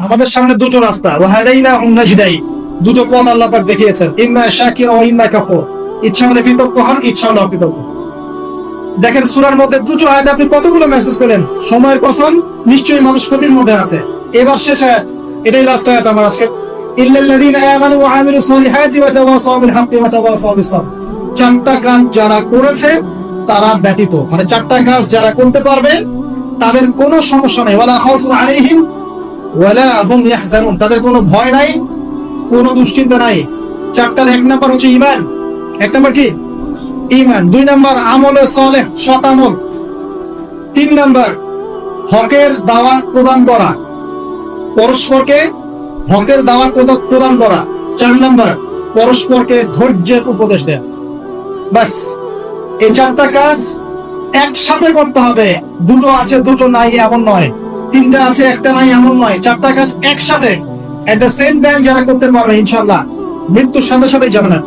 আমাদের সামনে দুটো রাস্তা, ওয়াহাদাইনাহুম নাজদাইন, দুটো পথ আল্লাহ পাক দেখিয়েছেন, ইম্মা শাকির ওয়া ইম্মা কাফুর। ইচ্ছা হলে কৃতজ্ঞ হন, ইচ্ছা হলে অকৃতজ্ঞ। দেখেন সূরার মধ্যে দুটো আয়াতে আপনি কতগুলো মেসেজ পেলেন। সময়ের কসম, নিশ্চয়ই মানুষ ক্ষতির মধ্যে আছে। এবার শেষ আয়াত, এটাই লাস্ট আয়াত আমার আজকে। ইল্লাল্লাযীনা আমানু ওয়া আমিলুস সালিহাতি ওয়া তাওয়াসাউ বিল হাক্কি ওয়া তাওয়াসাউ বিস সাবর। চারটা কাজ যারা করেছে তারা ব্যতীত, মানে চারটা কাজ যারা করতে পারবে তাদের কোনো সমস্যা নাই। ওয়ালা খাউফুন আলাইহিম ওয়ালা হুম ইয়াহজানুন, তাদের কোনো ভয় নাই, কোনো দুশ্চিন্তা নাই। চারটার এক নাম্বার হচ্ছে ঈমান। এক নাম্বার কি? ঈমান। দুই নাম্বার আমলে সালেহ, সৎ আমল। তিন নাম্বার হকের দাওয়াত প্রদান করা, পরস্পরকে হকের দাওয়াত প্রদান করা। চার নাম্বার পরস্পরকে ধৈর্যের উপদেশ দেয়া। বাস, এই চারটা কাজ একসাথে করতে হবে। দুটো আছে দুটো নাই এমন নয়, তিনটা আছে একটা নাই এমন নয়, চারটা কাজ একসাথে এট দ্য সেম টাইম যারা করতে পারবে ইনশাআল্লাহ মৃত্যুর সাথে সাথে জান্নাত।